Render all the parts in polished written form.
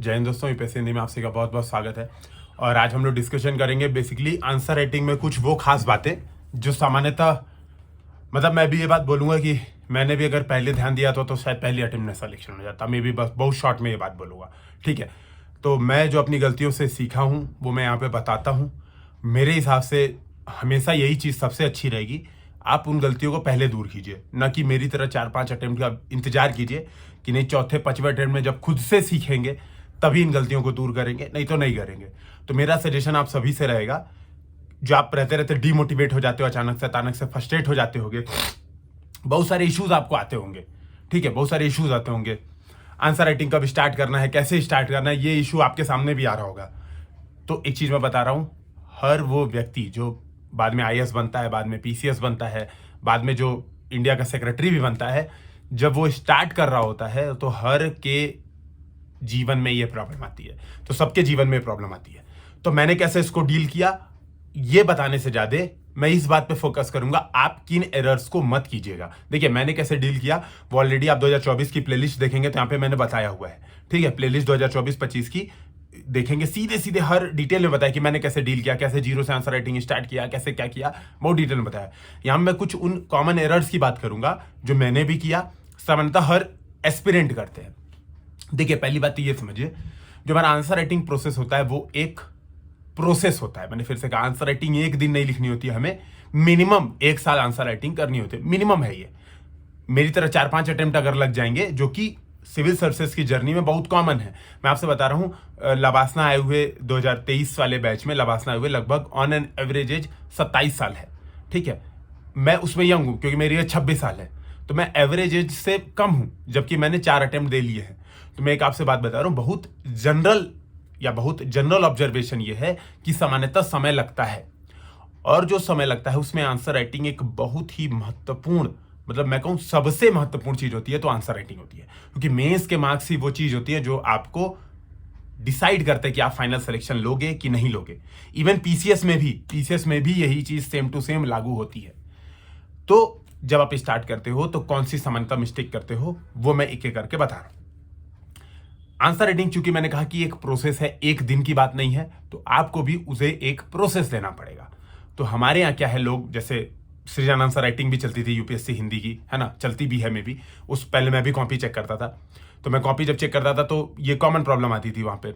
जय हिंद दोस्तों, यूपीएससी हिंदी में आप सभी का बहुत बहुत स्वागत है। और आज हम लोग डिस्कशन करेंगे बेसिकली आंसर राइटिंग में कुछ वो खास बातें जो सामान्यतः मतलब मैं भी ये बात बोलूँगा कि मैंने भी अगर पहले ध्यान दिया तो शायद पहली अटेम्प्ट में सिलेक्शन हो जाता। मैं भी बस बहुत शॉर्ट में ये बात बोलूँगा, ठीक है। तो मैं जो अपनी गलतियों से सीखा हूँ वो मैं यहाँ पे बताता हूँ। मेरे हिसाब से हमेशा यही चीज़ सबसे अच्छी रहेगी, आप उन गलतियों को पहले दूर कीजिए, न कि मेरी तरह 4-5 अटेम्प्ट का इंतजार कीजिए कि नहीं चौथे 5वें अटेम्प्ट में जब खुद से सीखेंगे तभी इन गलतियों को दूर करेंगे, नहीं तो नहीं करेंगे। तो मेरा सजेशन आप सभी से रहेगा, जो आप रहते रहते डीमोटिवेट हो जाते हो, अचानक से फ्रस्ट्रेट हो जाते होंगे, बहुत सारे इश्यूज आपको आते होंगे, ठीक है, बहुत सारे इश्यूज आते होंगे। आंसर राइटिंग कब स्टार्ट करना है, कैसे स्टार्ट करना है, ये इशू आपके सामने भी आ रहा होगा। तो एक चीज़ मैं बता रहा हूँ, हर वो व्यक्ति जो बाद में आईएएस बनता है, बाद में पीसीएस बनता है, बाद में जो इंडिया का सेक्रेटरी भी बनता है, जब वो स्टार्ट कर रहा होता है तो हर के जीवन में ये प्रॉब्लम आती है। तो सबके जीवन में प्रॉब्लम आती है। तो मैंने कैसे इसको डील किया ये बताने से ज़्यादा मैं इस बात पे फोकस करूंगा, आप किन एरर्स को मत कीजिएगा। देखिए मैंने कैसे डील किया वो ऑलरेडी आप 2024 की प्लेलिस्ट देखेंगे तो यहाँ पे मैंने बताया हुआ है, ठीक है। प्लेलिस्ट 2024-25 की देखेंगे, सीधे सीधे हर डिटेल में बताया कि मैंने कैसे डील किया, कैसे जीरो से आंसर राइटिंग स्टार्ट किया, कैसे क्या किया, बहुत डिटेल में बताया। यहाँ मैं कुछ उन कॉमन एरर्स की बात करूंगा जो मैंने भी किया, सामान्यतः हर एस्पिरेंट करते हैं। देखिए पहली बात तो ये समझिए, जो हमारा आंसर राइटिंग प्रोसेस होता है वो एक प्रोसेस होता है। मैंने फिर से कहा, आंसर राइटिंग एक दिन नहीं लिखनी होती है, हमें मिनिमम 1 साल आंसर राइटिंग करनी होती है, मिनिमम है ये। मेरी तरह 4-5 अटेम्प्ट अगर लग जाएंगे, जो कि सिविल सर्विसेज की जर्नी में बहुत कॉमन है। मैं आपसे बता रहा हूँ, लबासना आए हुए 2023 वाले बैच में लबासना आए हुए लगभग ऑन एन एवरेज एज 27 साल है, ठीक है। मैं उसमें यंग हूँ क्योंकि मेरी एज 26 साल है, तो मैं एवरेज एज से कम हूँ, जबकि मैंने 4 अटेम्प्ट दे लिए हैं। तो मैं एक आपसे बात बता रहा हूँ, बहुत जनरल ऑब्जर्वेशन ये है कि सामान्यतः समय लगता है, और जो समय लगता है उसमें आंसर राइटिंग एक बहुत ही महत्वपूर्ण, मतलब मैं कहूँ सबसे महत्वपूर्ण चीज होती है तो आंसर राइटिंग होती है। क्योंकि मेंस के मार्क्स ही वो चीज होती है जो आपको डिसाइड करते हैं कि आप फाइनल सिलेक्शन लोगे कि नहीं लोगे। इवन पीसीएस में भी यही चीज सेम टू सेम लागू होती है। तो जब आप स्टार्ट करते हो तो कौन सी सामान्यतः मिस्टेक करते हो वो मैं एक एक करके बता रहा हूं। आंसर राइटिंग चूंकि मैंने कहा कि एक प्रोसेस है, एक दिन की बात नहीं है, तो आपको भी उसे एक प्रोसेस देना पड़ेगा। तो हमारे यहाँ क्या है, लोग जैसे सृजन आंसर राइटिंग भी चलती थी यूपीएससी हिंदी की, है ना, चलती भी है। मैं भी उस पहले मैं भी कॉपी चेक करता था, तो मैं कॉपी जब चेक करता था तो ये कॉमन प्रॉब्लम आती थी वहाँ पे,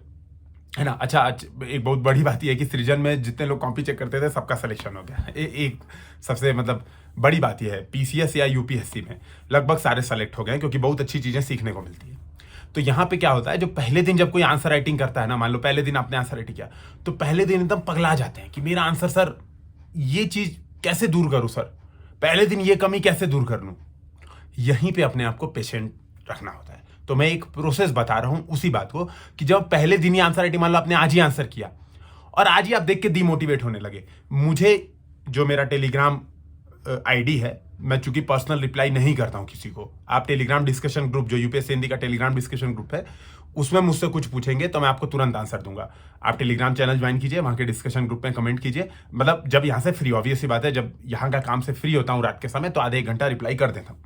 है ना। अच्छा, एक बहुत बड़ी बात यह है कि सृजन में जितने लोग कॉपी चेक करते थे सबका सिलेक्शन हो गया। एक सबसे मतलब बड़ी बात यह है, पीसीएस या यूपीएससी में लगभग सारे सेलेक्ट हो गए, क्योंकि बहुत अच्छी चीज़ें सीखने को मिलती है। तो यहाँ पे क्या होता है, जो पहले दिन जब कोई आंसर राइटिंग करता है ना, मान लो पहले दिन आपने आंसर राइटिंग किया, तो पहले दिन एकदम पगला जाते हैं कि मेरा आंसर सर ये चीज कैसे दूर करूं, सर पहले दिन ये कमी कैसे दूर कर लूं। यहीं पे अपने आप को पेशेंट रखना होता है। तो मैं एक प्रोसेस बता रहा हूं उसी बात को, कि जब पहले दिन ही आंसर राइटिंग, मान लो आपने आज ही आंसर किया और आज ही आप देख के डिमोटिवेट होने लगे, मुझे जो मेरा टेलीग्राम आईडी है, मैं चूंकि पर्सनल रिप्लाई नहीं करता हूं किसी को, आप टेलीग्राम डिस्कशन ग्रुप, जो यूपीएससी हिंदी का टेलीग्राम डिस्कशन ग्रुप है, उसमें मुझसे कुछ पूछेंगे तो मैं आपको तुरंत आंसर दूंगा। आप टेलीग्राम चैनल ज्वाइन कीजिए, वहां के डिस्कशन ग्रुप में कमेंट कीजिए। मतलब जब यहाँ से फ्री, ऑब्वियस सी बात है, जब यहाँ का काम से फ्री होता हूँ रात के समय तो आधे 1 घंटा रिप्लाई कर देता हूँ।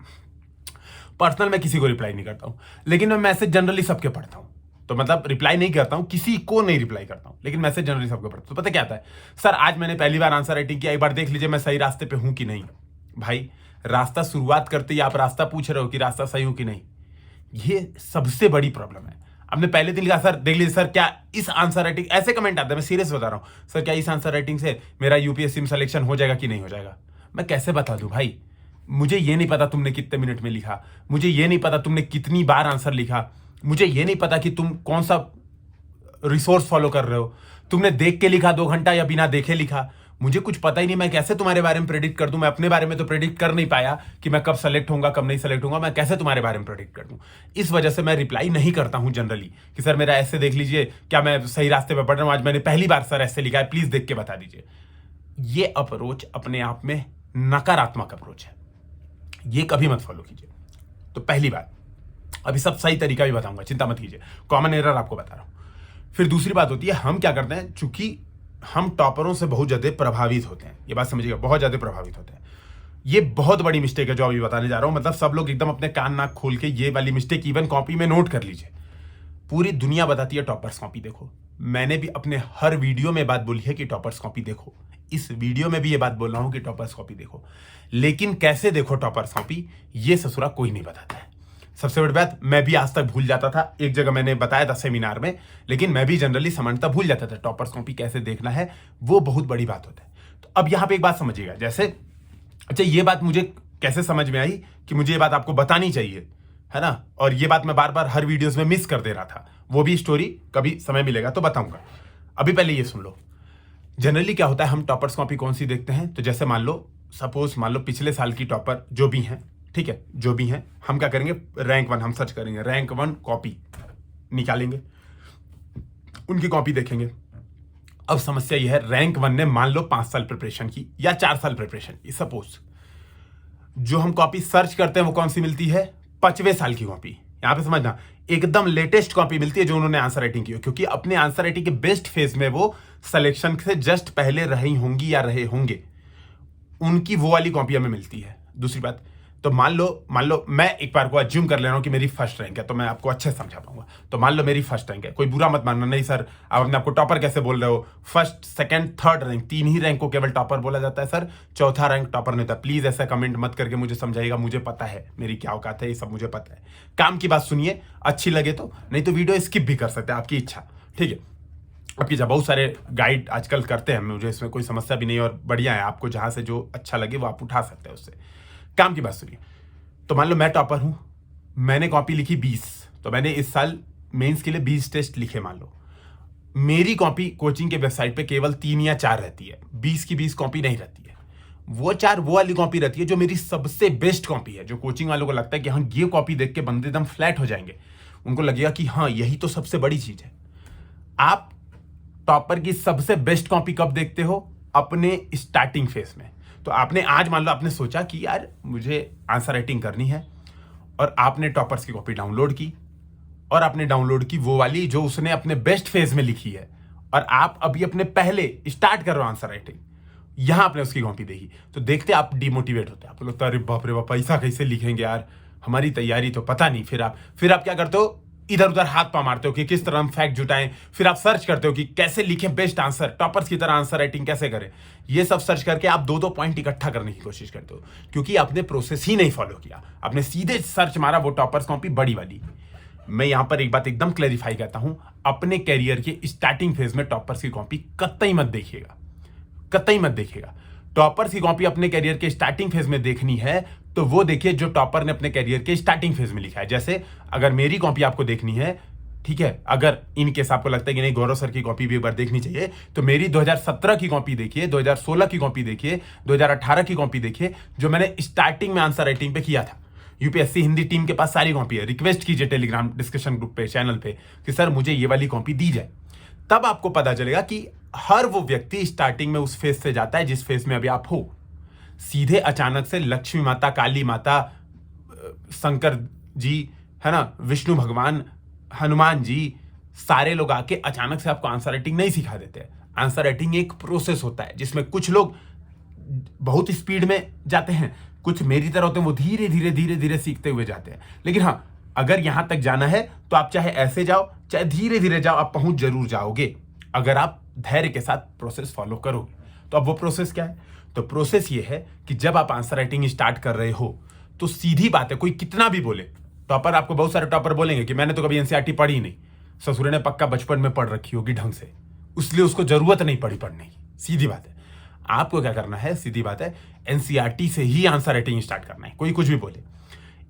पर्सनल मैं किसी को रिप्लाई नहीं करता हूँ, लेकिन मैं मैसेज जनरली सबके पढ़ता हूँ। तो मतलब रिप्लाई नहीं करता हूँ, किसी को नहीं रिप्लाई करता हूँ, लेकिन मैसेज जनरली सबको पढ़ता हूँ। तो पता क्या आता है, सर आज मैंने पहली बार आंसर राइटिंग किया, एक बार देख लीजिए मैं सही रास्ते पे हूं कि नहीं। भाई रास्ता शुरुआत करते ही आप रास्ता पूछ रहे हो कि रास्ता सही हो कि नहीं, ये सबसे बड़ी प्रॉब्लम है। आपने पहले दिन लिखा, सर देख लीजिए सर क्या इस आंसर राइटिंग, ऐसे कमेंट आते हैं, मैं सीरियस बता रहा हूं, सर क्या इस आंसर राइटिंग से मेरा यूपीएससी में सिलेक्शन हो जाएगा कि नहीं हो जाएगा। मैं कैसे बता दूं भाई, मुझे ये नहीं पता तुमने कितने मिनट में लिखा, मुझे ये नहीं पता तुमने कितनी बार आंसर लिखा, मुझे ये नहीं पता कि तुम कौन सा रिसोर्स फॉलो कर रहे हो, तुमने देख के लिखा 2 घंटा या बिना देखे लिखा, मुझे कुछ पता ही नहीं। मैं कैसे तुम्हारे बारे में प्रेडिक्ट कर दूं, मैं अपने बारे में तो प्रेडिक्ट कर नहीं पाया कि मैं कब सेलेक्ट होऊंगा कब नहीं सेलेक्ट होऊंगा, मैं कैसे तुम्हारे बारे में प्रेडिक्ट कर दूं। इस वजह से मैं रिप्लाई नहीं करता हूं जनरली कि सर मेरा ऐसे देख लीजिए, क्या मैं सही रास्ते पर पढ़ रहा हूं, आज मैंने पहली बार सर ऐसे लिखा है, प्लीज देख के बता दीजिए। ये अप्रोच अपने आप में नकारात्मक अप्रोच है, ये कभी मत फॉलो कीजिए। तो पहली बात, अभी सब सही तरीका भी बताऊंगा, चिंता मत कीजिए, कॉमन एरर आपको बता रहा हूं। फिर दूसरी बात होती है, हम क्या करते हैं, चूंकि हम टॉपरों से बहुत ज्यादा प्रभावित होते हैं, ये बात समझिएगा, बहुत ज्यादा प्रभावित होते हैं। ये बहुत बड़ी मिस्टेक है जो अभी बताने जा रहा हूं। मतलब सब लोग एकदम अपने कान नाक खोल के ये वाली मिस्टेक इवन कॉपी में नोट कर लीजिए। पूरी दुनिया बताती है टॉपर्स कॉपी देखो। मैंने भी अपने हर वीडियो में बात बोली है कि टॉपर्स कॉपी देखो। इस वीडियो में भी ये बात बोल रहा हूं कि टॉपर्स कॉपी देखो, लेकिन कैसे देखो टॉपर्स कॉपी, ये ससुरा कोई नहीं बताता है। सबसे बड़ी बात, मैं भी आज तक भूल जाता था। एक जगह मैंने बताया था सेमिनार में, लेकिन मैं भी जनरली समझता भूल जाता था टॉपर्स कॉपी कैसे देखना है, वो बहुत बड़ी बात होता है। तो अब यहां पे एक बात समझिएगा, जैसे अच्छा ये बात मुझे कैसे समझ में आई कि मुझे ये बात आपको बतानी चाहिए, है ना, और ये बात मैं बार बार हर वीडियोस में मिस कर दे रहा था। वो भी स्टोरी कभी समय मिलेगा तो बताऊंगा। अभी पहले ये सुन लो, जनरली क्या होता है, हम टॉपर्स कॉपी कौन सी देखते हैं। तो जैसे मान लो पिछले साल की टॉपर जो भी हैं, ठीक है, जो भी हैं, हम क्या करेंगे, रैंक 1 हम सर्च करेंगे, रैंक 1 कॉपी निकालेंगे, उनकी कॉपी देखेंगे। अब समस्या यह है, रैंक 1 ने मान लो 5 साल प्रिपरेशन की या 4 साल प्रिपरेशन की, सपोज जो हम कॉपी सर्च करते हैं वो कौन सी मिलती है, 5वें साल की कॉपी। यहां पे समझना, एकदम लेटेस्ट कॉपी मिलती है जो उन्होंने आंसर राइटिंग की हो, क्योंकि अपने आंसर राइटिंग के बेस्ट फेज में वो सिलेक्शन से जस्ट पहले रही होंगी या रहे होंगे, उनकी वो वाली कॉपी हमें मिलती है। दूसरी बात, तो मान लो मैं एक बार को अज्यूम कर ले रहा हूं कि मेरी फर्स्ट रैंक है, तो मैं आपको अच्छे समझा पाऊंगा। तो मान लो मेरी फर्स्ट रैंक है, कोई बुरा मत मानना, नहीं सर आप अपने आपको टॉपर कैसे बोल रहे हो, फर्स्ट सेकंड थर्ड रैंक, 3 ही रैंक को केवल टॉपर बोला जाता है सर, चौथा रैंक टॉपर नहीं होता। प्लीज ऐसा कमेंट मत करके मुझे समझाइएगा, मुझे पता है मेरी क्या औकात है, ये सब मुझे पता है। काम की बात सुनिए, अच्छी लगे तो, नहीं तो वीडियो स्किप भी कर सकते हैं, आपकी इच्छा, ठीक है। आपकी जब बहुत सारे गाइड आजकल करते हैं, मुझे इसमें कोई समस्या भी नहीं, और बढ़िया है, आपको जहां से जो अच्छा लगे वो आप उठा सकते हैं उससे। काम की बात सुनिए, तो मान लो मैं टॉपर हूं, मैंने कॉपी लिखी 20, तो मैंने इस साल मेंस के लिए 20 टेस्ट लिखे। मान लो मेरी कॉपी कोचिंग के वेबसाइट पे केवल 3 या 4 रहती है, 20 की 20 कॉपी नहीं रहती है। वो 4 वो वाली कॉपी रहती है जो मेरी सबसे बेस्ट कॉपी है, जो कोचिंग वालों को लगता है कि हाँ ये कॉपी देख के बंदे एकदम फ्लैट हो जाएंगे, उनको लगेगा कि हाँ यही तो सबसे बड़ी चीज है। आप टॉपर की सबसे बेस्ट कॉपी कब देखते हो, अपने स्टार्टिंग फेज में। तो आपने आज मान लो आपने सोचा कि यार मुझे आंसर राइटिंग करनी है, और आपने टॉपर्स की कॉपी डाउनलोड की, और आपने डाउनलोड की वो वाली जो उसने अपने बेस्ट फेज में लिखी है, और आप अभी अपने पहले स्टार्ट कर रहे हो आंसर राइटिंग, यहां आपने उसकी कॉपी देखी, तो देखते आप डिमोटिवेट होते हैं, आप लगता है अरे बाप रे बाप ऐसा कैसे लिखेंगे यार, हमारी तैयारी तो पता नहीं। फिर आप क्या करते हो, इधर उधर हाथ पा मारते हो कि किस तरह हम फैक्ट जुटाएं, फिर आप सर्च करते हो कि कैसे लिखें बेस्ट आंसर, टॉपर्स की तरह आंसर राइटिंग कैसे करें। ये सब सर्च करके आप 2-2 पॉइंट इकट्ठा करने की कोशिश करते हो, क्योंकि आपने प्रोसेस ही नहीं फॉलो किया, आपने सीधे सर्च मारा वो टॉपर्स कॉपी बड़ी वाली। मैं यहां पर एक बात एकदम क्लैरिफाई करता हूं, अपने कैरियर के स्टार्टिंग फेज में टॉपर्स की कॉपी कतई मत देखिएगा, कतई मत देखिएगा। टॉपर्स की कॉपी अपने कैरियर के स्टार्टिंग फेज में देखनी है तो वो देखिए जो टॉपर ने अपने कैरियर के स्टार्टिंग फेज में लिखा है। जैसे अगर मेरी कॉपी आपको देखनी है, ठीक है, अगर इन केस आपको लगता है कि नहीं गौरव सर की कॉपी भी एक बार देखनी चाहिए, तो मेरी 2017 की कॉपी देखिए, 2016 की कॉपी देखिए, 2018 की कॉपी देखिए, जो मैंने स्टार्टिंग में आंसर राइटिंग पे किया था। यूपीएससी हिंदी टीम के पास सारी कॉपी है, रिक्वेस्ट कीजिए टेलीग्राम डिस्कशन ग्रुप पे, चैनल पे, कि सर मुझे ये वाली कॉपी दी जाए। तब आपको पता चलेगा कि हर वो व्यक्ति स्टार्टिंग में उस फेज से जाता है जिस फेज में अभी आप हो। सीधे अचानक से लक्ष्मी माता, काली माता, शंकर जी, है ना, विष्णु भगवान, हनुमान जी, सारे लोग आके अचानक से आपको आंसर राइटिंग नहीं सिखा देते। आंसर राइटिंग एक प्रोसेस होता है जिसमें कुछ लोग बहुत स्पीड में जाते हैं, कुछ मेरी तरह होते हैं, वो धीरे धीरे धीरे धीरे सीखते हुए जाते हैं। लेकिन हाँ, अगर यहां तक जाना है तो आप चाहे ऐसे जाओ चाहे धीरे धीरे जाओ, आप पहुंच जरूर जाओगे अगर आप धैर्य के साथ प्रोसेस फॉलो करोगे। तो अब वो प्रोसेस क्या है, तो प्रोसेस ये है कि जब आप आंसर राइटिंग स्टार्ट कर रहे हो तो सीधी बात है, कोई कितना भी बोले, टॉपर आपको बहुत सारे टॉपर बोलेंगे कि मैंने तो कभी एनसीईआरटी पढ़ी नहीं, ससुरे ने पक्का बचपन में पढ़ रखी होगी ढंग से, इसलिए उसको जरूरत नहीं पड़ी पढ़ने की। सीधी बात है, आपको क्या करना है, सीधी बात है, एनसीईआरटी से ही आंसर राइटिंग स्टार्ट करना है। कोई कुछ भी बोले,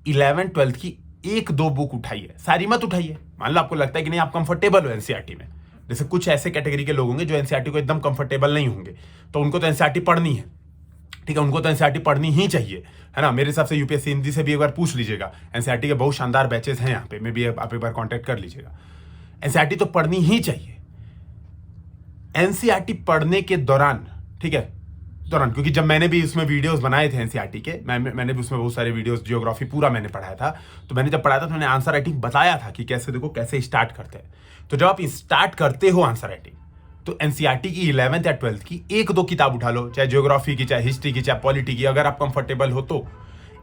11th 12th की 1-2 बुक उठाइए, सारी मत उठाइए। मान लो आपको लगता है कि नहीं आप कंफर्टेबल हो एनसीईआरटी में, जैसे कुछ ऐसे कैटेगरी के लोग होंगे जो एनसीईआरटी को एकदम कंफर्टेबल नहीं होंगे, तो उनको तो एनसीईआरटी पढ़नी है, ठीक है, उनको तो एनसीईआरटी पढ़नी ही चाहिए, है ना। मेरे हिसाब से यूपीएससी हिंदी से भी एक बार पूछ लीजिएगा, एनसीईआरटी के बहुत शानदार बैचेस हैं यहाँ पे, मे भी आप एक बार कांटेक्ट कर लीजिएगा। एनसीईआरटी तो पढ़नी ही चाहिए। एनसीईआरटी पढ़ने के दौरान, ठीक है, क्योंकि जब मैंने भी उसमें वीडियोस बनाए थे एनसीईआरटी के, मैंने भी उसमें बहुत सारे वीडियोस, जियोग्राफी पूरा मैंने पढ़ाया था, तो मैंने जब पढ़ाया था तो मैंने आंसर राइटिंग बताया था कि कैसे देखो कैसे स्टार्ट करते हैं। तो जब आप स्टार्ट करते हो आंसर राइटिंग, तो एनसीईआरटी की 11th या 12th की 1-2 किताब उठा लो, चाहे ज्योग्राफी की, चाहे हिस्ट्री की, चाहे पॉलिटी की, अगर आप कंफर्टेबल हो तो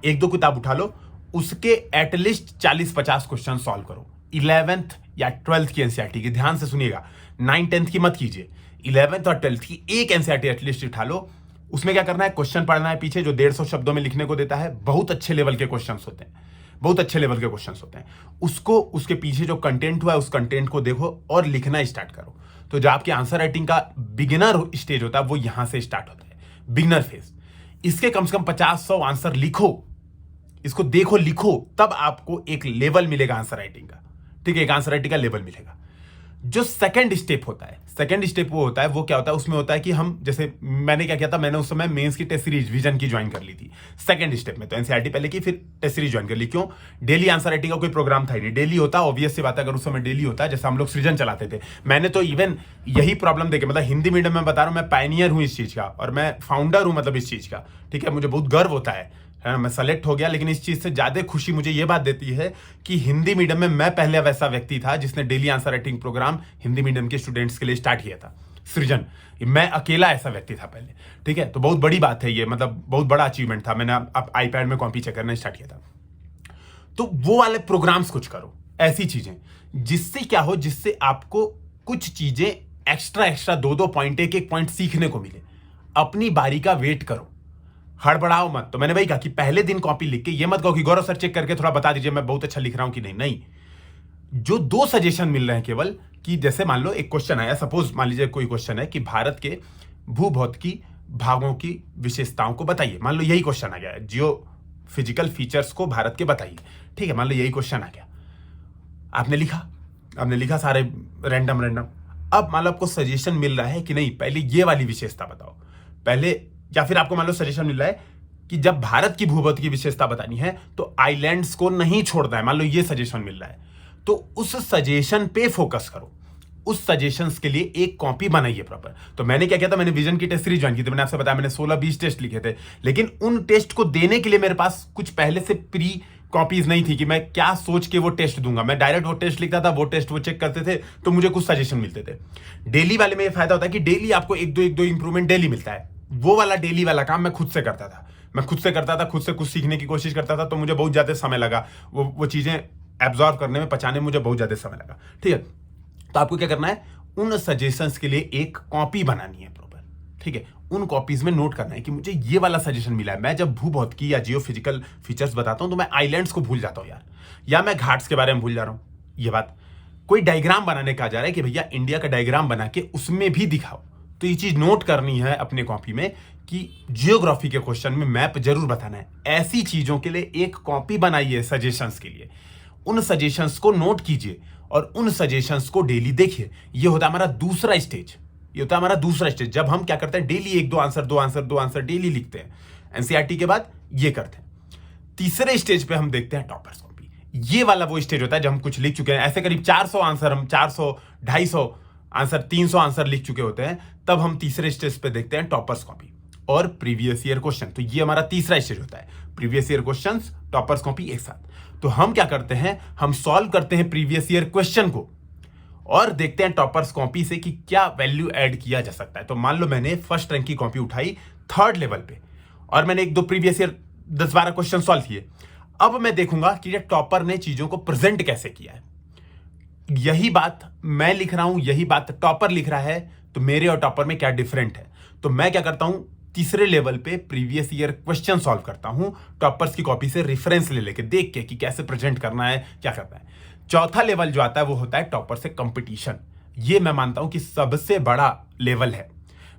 1-2 किताब उठा लो, उसके एटलीस्ट 40-50 क्वेश्चन सॉल्व करो। 11th या 12th की एनसीईआरटी की, ध्यान से सुनिएगा, 9 10th की मत कीजिए, 11th और 12th की एक एनसीईआरटी एटलीस्ट उठा लो। उसमें क्या करना है, क्वेश्चन पढ़ना है पीछे, जो 150 शब्दों में लिखने को देता है। बहुत अच्छे लेवल के क्वेश्चंस होते हैं, बहुत अच्छे लेवल के क्वेश्चंस होते हैं। उसको, उसके पीछे जो कंटेंट हुआ है उस कंटेंट को देखो और लिखना स्टार्ट करो। तो जो आपके आंसर राइटिंग का बिगिनर स्टेज होता है वो यहां से स्टार्ट होता है, बिगिनर फेज। इसके कम से कम 50-100 आंसर लिखो, इसको देखो, लिखो, तब आपको एक लेवल मिलेगा आंसर राइटिंग का। ठीक है, एक आंसर राइटिंग का लेवल मिलेगा। जो सेकंड स्टेप होता है, सेकंड स्टेप वो होता है, वो क्या होता है, उसमें होता है कि हम, जैसे मैंने क्या किया था, मैंने उस समय मेंस की टेस्ट सीरीज विजन की ज्वाइन कर ली थी सेकंड स्टेप में। तो एनसीईआरटी पहले की, फिर टेस्ट सीरीज ज्वाइन कर ली। क्यों? डेली आंसर राइटिंग का कोई प्रोग्राम था ही नहीं। डेली होता, ऑब्वियस सी बात है, अगर उस समय डेली होता, जैसे हम लोग सृजन चलाते थे। मैंने तो इवन यही प्रॉब्लम देखे, मतलब हिंदी मीडियम में बता रहा हूं, मैं पायनियर हूं इस चीज का, और मैं फाउंडर हूं मतलब इस चीज का। ठीक है, मुझे बहुत गर्व होता है ना, मैं सेलेक्ट हो गया। लेकिन इस चीज से ज्यादा खुशी मुझे ये बात देती है कि हिंदी मीडियम में मैं पहले वैसा व्यक्ति था जिसने daily answer writing program Hindi medium के स्टूडेंट्स के लिए स्टार्ट किया था, सृजन। मैं अकेला ऐसा व्यक्ति था पहले। ठीक है, तो बहुत बड़ी बात है ये, मतलब बहुत बड़ा अचीवमेंट था। मैंने अब आईपैड में कॉपी चेक करना स्टार्ट किया था। तो वो वाले प्रोग्राम्स कुछ करो, ऐसी चीजें जिससे क्या हो, जिससे आपको कुछ चीजें एक्स्ट्रा 2-2 पॉइंट, 1-1 पॉइंट सीखने को मिले। अपनी बारी का वेट करो, हड़बड़ाओ मत। तो मैंने वही कहा कि पहले दिन कॉपी लिख के ये मत कहो कि गौरव सर चेक करके थोड़ा बता दीजिए मैं बहुत अच्छा लिख रहा हूं कि नहीं। नहीं, जो 2 सजेशन मिल रहे हैं केवल, कि जैसे मान लो एक क्वेश्चन आया, सपोज मान लीजिए कोई क्वेश्चन है कि भारत के भूभौतिकी भागों की विशेषताओं को बताइए। मान लो यही क्वेश्चन आ गया, जियो फिजिकल फीचर्स को भारत के बताइए। ठीक है, मान लो यही क्वेश्चन आ गया, आपने लिखा सारे रैंडम। अब मान लो आपको सजेशन मिल रहा है कि नहीं, पहले ये वाली विशेषता बताओ पहले, या फिर आपको मान लो सजेशन मिल रहा है कि जब भारत की भूभौतिक की विशेषता बतानी है तो आइलैंड्स को नहीं छोड़ना है। मान लो ये सजेशन मिल रहा है, तो उस सजेशन पे फोकस करो, उस सजेशंस के लिए एक कॉपी बनाइए प्रॉपर। तो मैंने क्या किया था, मैंने विजन की टेस्ट सीरीज ज्वाइन की थी। मैंने आपसे बताया मैंने 16-20 टेस्ट लिखे थे, लेकिन उन टेस्ट को देने के लिए मेरे पास कुछ पहले से प्री कॉपीज नहीं थी कि मैं क्या सोच के वो टेस्ट दूंगा। मैं डायरेक्ट वो टेस्ट लिखता था, वो टेस्ट वो चेक करते थे, तो मुझे कुछ सजेशन मिलते थे। डेली वाले में ये फायदा होता है कि डेली आपको 1-2 इंप्रूवमेंट डेली मिलता है। वो वाला डेली वाला काम मैं खुद से करता था, खुद से कुछ सीखने की कोशिश करता था। तो मुझे बहुत ज्यादा समय लगा वो चीजें एब्जॉर्व करने में, पचाने में मुझे बहुत ज्यादा समय लगा। ठीक है, तो आपको क्या करना है, उन सजेशंस के लिए एक कॉपी बनानी है प्रॉपर। ठीक है, उन कॉपीज में नोट करना है कि मुझे ये वाला सजेशन मिला है। मैं जब भूभौतिकी या जियो फिजिकल फीचर्स बताता हूं तो मैं आइलैंड्स को भूल जाता हूं यार, या मैं घाट्स के बारे में भूल जा रहा हूं। ये बात कोई डायग्राम बनाने का जा रहा है कि भैया इंडिया का डायग्राम बना के उसमें भी दिखाओ, तो ये चीज नोट करनी है अपने कॉपी में कि जियोग्राफी के क्वेश्चन में मैप जरूर बताना है। ऐसी चीजों के लिए एक कॉपी बनाइए सजेशंस के लिए, उन सजेशंस को नोट कीजिए और उन सजेशंस को डेली देखिए। ये होता है हमारा दूसरा स्टेज, जब हम क्या करते हैं, डेली 1-2 आंसर डेली लिखते हैं। एनसीईआरटी के बाद ये करते हैं। तीसरे स्टेज पे हम देखते हैं टॉपर्स कॉपी। ये वाला वो स्टेज होता है जब हम कुछ लिख चुके हैं, ऐसे करीब 400 आंसर, हम 400, 250 आंसर, 300 आंसर लिख चुके होते हैं, तब हम तीसरे स्टेज पे देखते हैं टॉपर्स कॉपी और प्रीवियस ईयर क्वेश्चन। तो ये हमारा तीसरा स्टेज होता है, previous year questions, toppers copy एक साथ। तो हम क्या करते हैं, हम सॉल्व करते हैं प्रीवियस ईयर क्वेश्चन को और देखते हैं टॉपर्स कॉपी से कि क्या वैल्यू ऐड किया जा सकता है। तो मान लो मैंने फर्स्ट रैंक की कॉपी उठाई 3rd लेवल पे और मैंने 1-2 प्रीवियस ईयर 10-12 क्वेश्चन सॉल्व किए। अब मैं देखूंगा कि ये टॉपर ने चीजों को प्रेजेंट कैसे किया है। यही बात मैं लिख रहा हूं, यही बात टॉपर लिख रहा है, तो मेरे और टॉपर में क्या डिफरेंट है। तो मैं क्या करता हूं, तीसरे लेवल पे प्रीवियस ईयर क्वेश्चन सॉल्व करता हूं टॉपर्स की कॉपी से रेफरेंस ले लेके, देख के कि कैसे प्रेजेंट करना है, क्या करना है। चौथा लेवल जो आता है वो होता है टॉपर से कंपटीशन। ये मैं मानता हूं कि सबसे बड़ा लेवल है।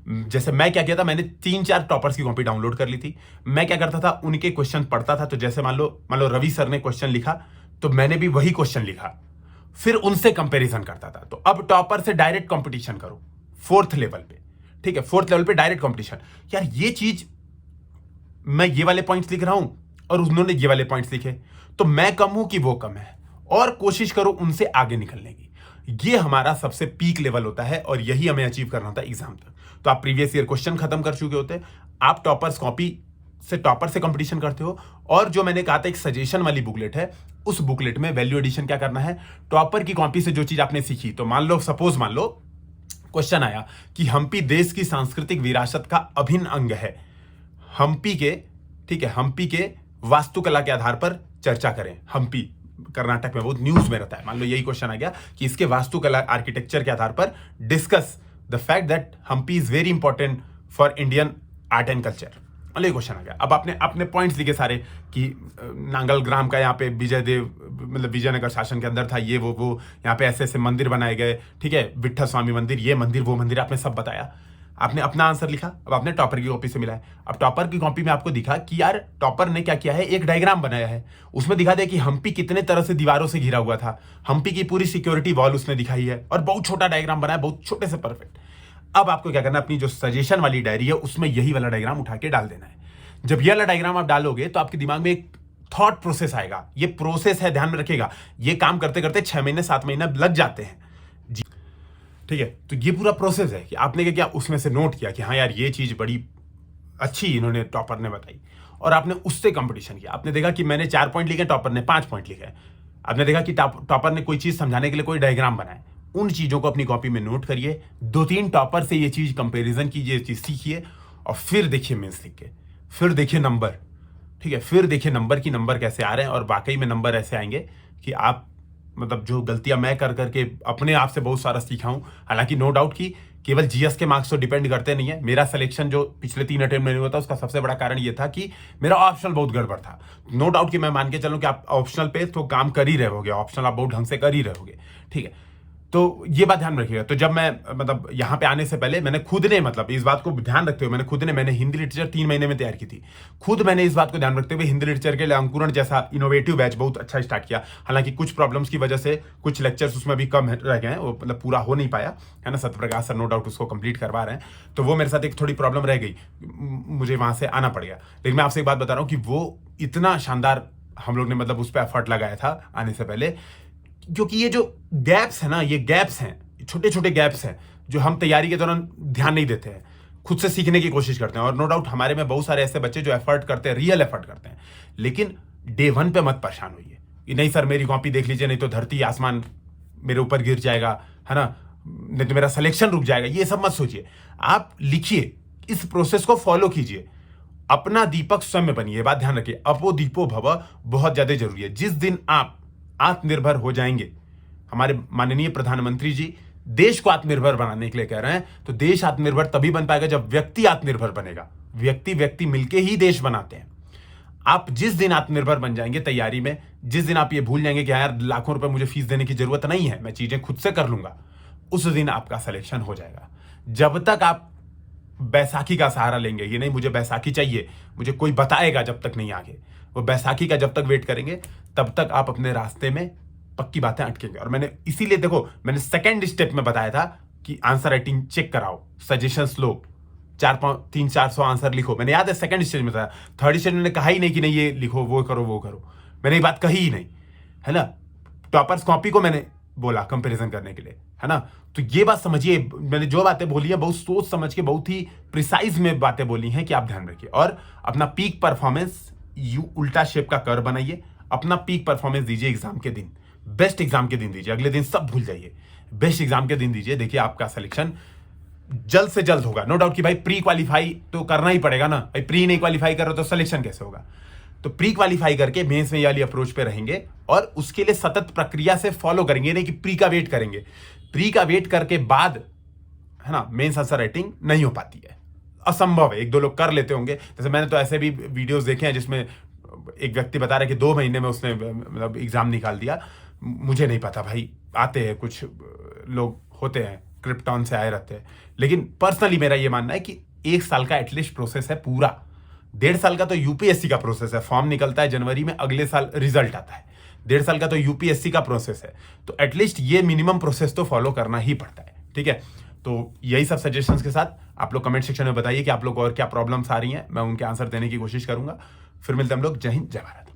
जैसे मैं क्या किया था, मैंने 3-4 टॉपर्स की कॉपी डाउनलोड कर ली थी। मैं क्या करता था, उनके क्वेश्चन पढ़ता था। तो जैसे मान लो रवि सर ने क्वेश्चन लिखा तो मैंने भी वही क्वेश्चन लिखा, फिर उनसे कंपैरिजन करता था। तो अब टॉपर से डायरेक्ट कंपटीशन करो 4th लेवल पे। ठीक है, 4th लेवल पे डायरेक्ट कंपटीशन। यार ये चीज, मैं ये वाले पॉइंट्स लिख रहा हूं और उन्होंने ये वाले पॉइंट्स लिखे, तो मैं कम हूं कि वो कम है, और कोशिश करो उनसे आगे निकलने की। ये हमारा सबसे पीक लेवल होता है और यही हमें अचीव करना होता है एग्जाम तक। तो आप प्रीवियस ईयर क्वेश्चन खत्म कर चुके होते हैं, आप टॉपर्स कॉपी से टॉपर से कंपटीशन करते हो। और जो मैंने कहा था एक सजेशन वाली बुकलेट है, उस बुकलेट में वैल्यू एडिशन क्या करना है, टॉपर की कॉपी से जो चीज आपने सीखी। तो मान लो क्वेश्चन आया कि हम्पी देश की सांस्कृतिक विरासत का अभिन्न अंग है, हम्पी के, ठीक है, हम्पी के वास्तुकला के आधार पर चर्चा करें। हम्पी कर्नाटक में बहुत न्यूज में रहता है। मान लो यही क्वेश्चन आ गया कि इसके वास्तुकला आर्किटेक्चर के आधार पर discuss the fact that Hampi is very important for Indian art and culture. मान लो ये क्वेश्चन आ गया। अब आपने अपने पॉइंट्स लिखे सारे कि नांगल ग्राम का यहाँ पे विजयदेव मतलब विजयनगर शासन के अंदर था, ये वो यहाँ पे ऐसे ऐसे मंदिर बनाए गए, ठीक है, विट्ठल स्वामी मंदिर, ये मंदिर वो मंदिर, आपने सब बताया, आपने अपना आंसर लिखा। अब आपने टॉपर की कॉपी से मिला है। अब टॉपर की कॉपी में आपको दिखा कि यार टॉपर ने क्या किया है, एक डायग्राम बनाया है, उसमें दिखा दिया कि हम्पी कितने तरह से दीवारों से घिरा हुआ था, हम्पी की पूरी सिक्योरिटी वॉल उसने दिखाई है, और बहुत छोटा डायग्राम बनाया, बहुत छोटे से परफेक्ट। अब आपको क्या करना है, अपनी जो सजेशन वाली डायरी है उसमें यही वाला डायग्राम उठा के डाल देना है। जब ये वाला डायग्राम आप डालोगे तो आपके दिमाग में एक थॉट प्रोसेस आएगा। ये प्रोसेस है, ध्यान में रखिएगा, ये काम करते करते 6 महीने 7 महीने लग जाते हैं जी, ठीक है। तो ये पूरा प्रोसेस है कि आपने क्या किया, उसमें से नोट किया कि हाँ यार ये चीज बड़ी अच्छी इन्होंने टॉपर ने बताई, और आपने उससे कंपटीशन किया। आपने देखा कि मैंने 4 पॉइंट लिखे, टॉपर ने 5 पॉइंट लिखे। आपने देखा कि टॉपर ने कोई चीज समझाने के लिए कोई डायग्राम बनाए, उन चीजों को अपनी कॉपी में नोट करिए, 2-3 टॉपर से ये चीज कंपेरिजन कीजिए, ये चीज सीखिए, और फिर देखिए मेंस लिख के, फिर देखिए नंबर, ठीक है, फिर देखिए नंबर की नंबर कैसे आ रहे हैं, और वाकई में नंबर ऐसे आएंगे कि आप मतलब जो गलतियां मैं कर करके अपने आप से बहुत सारा सीखा हूं। हालांकि नो डाउट कि केवल जीएस के मार्क्स तो डिपेंड करते नहीं है। मेरा सिलेक्शन जो पिछले 3 अटेम्प्ट में हुआ था उसका सबसे बड़ा कारण ये था कि मेरा ऑप्शनल बहुत गड़बड़ था। नो डाउट कि मैं मान के चलूं कि आप ऑप्शनल पे तो काम कर ही रहोगे, ऑप्शनल आप बहुत ढंग से कर ही रहोगे, ठीक है। तो ये बात ध्यान रखिएगा। तो जब मैं मतलब यहाँ पे आने से पहले मैंने खुद ने मतलब इस बात को ध्यान रखते हुए मैंने हिंदी लिटरेचर 3 महीने में तैयार की थी। खुद मैंने इस बात को ध्यान रखते हुए हिंदी लिटरेचर के लिए अंकुरण जैसा इनोवेटिव बैच बहुत अच्छा स्टार्ट किया। हालांकि कुछ प्रॉब्लम्स की वजह से कुछ लेक्चर्स उसमें भी कम रह गए हैं, वो मतलब पूरा हो नहीं पाया है ना। सत्यप्रकाश सर नो डाउट उसको कंप्लीट करवा रहे हैं, तो वो मेरे साथ एक थोड़ी प्रॉब्लम रह गई, मुझे वहां से आना पड़ गया। लेकिन मैं आपसे एक बात बता रहा हूँ कि वो इतना शानदार हम लोग ने मतलब उस पर एफर्ट लगाया था आने से पहले, क्योंकि ये जो गैप्स है ना, ये गैप्स हैं, छोटे छोटे गैप्स हैं जो हम तैयारी के दौरान ध्यान नहीं देते हैं, खुद से सीखने की कोशिश करते हैं। और नो डाउट हमारे में बहुत सारे ऐसे बच्चे जो एफर्ट करते हैं, रियल एफर्ट करते हैं, लेकिन डे 1 पे मत परेशान होइए कि नहीं सर मेरी कॉपी देख लीजिए, नहीं तो धरती आसमान मेरे ऊपर गिर जाएगा, है ना, नहीं तो मेरा सिलेक्शन रुक जाएगा। ये सब मत सोचिए, आप लिखिए, इस प्रोसेस को फॉलो कीजिए, अपना दीपक स्वयं में बनिए। बात ध्यान रखिए, अपो दीपो भव बहुत ज्यादा जरूरी है। जिस दिन आप आत्मनिर्भर हो जाएंगे, हमारे माननीय प्रधानमंत्री जी देश को आत्मनिर्भर बनाने के लिए कह रहे हैं, तो देश आत्मनिर्भर तभी बन पाएगा जब व्यक्ति आत्मनिर्भर बनेगा। व्यक्ति मिलके ही देश बनाते हैं। आप जिस दिन आत्मनिर्भर बन जाएंगे तैयारी में, जिस दिन आप ये भूल जाएंगे कि यार लाखों रुपए मुझे फीस देने की जरूरत नहीं है, मैं चीजें खुद से कर लूंगा, उस दिन आपका सिलेक्शन हो जाएगा। जब तक आप बैसाखी का सहारा लेंगे, ये नहीं मुझे बैसाखी चाहिए, मुझे कोई बताएगा, जब तक नहीं आगे, वो बैसाखी का जब तक वेट करेंगे तब तक आप अपने रास्ते में पक्की बातें अटकेंगे। और मैंने इसीलिए देखो, मैंने सेकंड स्टेप में बताया था कि आंसर राइटिंग चेक कराओ, सजेशंस लो, 300-400 आंसर लिखो। मैंने याद है सेकंड स्टेज में था। थर्ड स्टेज में कहा ही नहीं कि नहीं ये लिखो, वो करो वो करो, मैंने ये बात कही ही नहीं, है ना। टॉपर्स कॉपी को मैंने बोला कंपैरिजन करने के लिए, है ना। तो ये बात समझिए, मैंने जो बातें बोली है बहुत सोच समझ के, बहुत ही प्रिसाइज में बातें बोली हैं कि आप ध्यान रखिए। और अपना पीक परफॉर्मेंस उल्टा शेप का कर्व बनाइए, अपना पीक परफॉर्मेंस दीजिए एग्जाम के दिन, बेस्ट एग्जाम के दिन दीजिए, अगले दिन सब भूल जाइए, बेस्ट एग्जाम के दिन दीजिए। देखिए आपका सिलेक्शन जल्द से जल्द होगा। नो डाउट कि भाई प्री क्वालिफाई तो करना ही पड़ेगा ना, भाई प्री नहीं क्वालिफाई कर रहे तो सिलेक्शन कैसे होगा। तो प्री क्वालिफाई करके मेंस में ये वाली अप्रोच पे रहेंगे, और उसके लिए सतत प्रक्रिया से फॉलो करेंगे, नहीं कि प्री का वेट करेंगे। प्री का वेट करके बाद, है ना, मेंस आंसर राइटिंग नहीं हो पाती है, असंभव है। 1-2 लोग कर लेते होंगे, जैसे मैंने तो ऐसे भी वीडियोस देखे हैं जिसमें एक व्यक्ति बता रहा है कि 2 महीने में उसने मतलब एग्जाम निकाल दिया। मुझे नहीं पता भाई, आते हैं कुछ लोग होते हैं क्रिप्टॉन से आए रहते हैं, लेकिन पर्सनली मेरा ये मानना है कि 1 साल का एटलीस्ट प्रोसेस है पूरा। 1.5 साल का तो यूपीएससी का प्रोसेस है, फॉर्म निकलता है जनवरी में, अगले साल रिजल्ट आता है। 1.5 साल का तो यूपीएससी का प्रोसेस है, तो एटलीस्ट ये मिनिमम प्रोसेस तो फॉलो करना ही पड़ता है, ठीक है। तो यही सब सजेशंस के साथ आप लोग कमेंट सेक्शन में बताइए कि आप लोग और क्या प्रॉब्लम्स आ रही हैं, मैं उनके आंसर देने की कोशिश करूंगा। फिर मिलते हैं हम लोग। जय हिंद, जय भारत।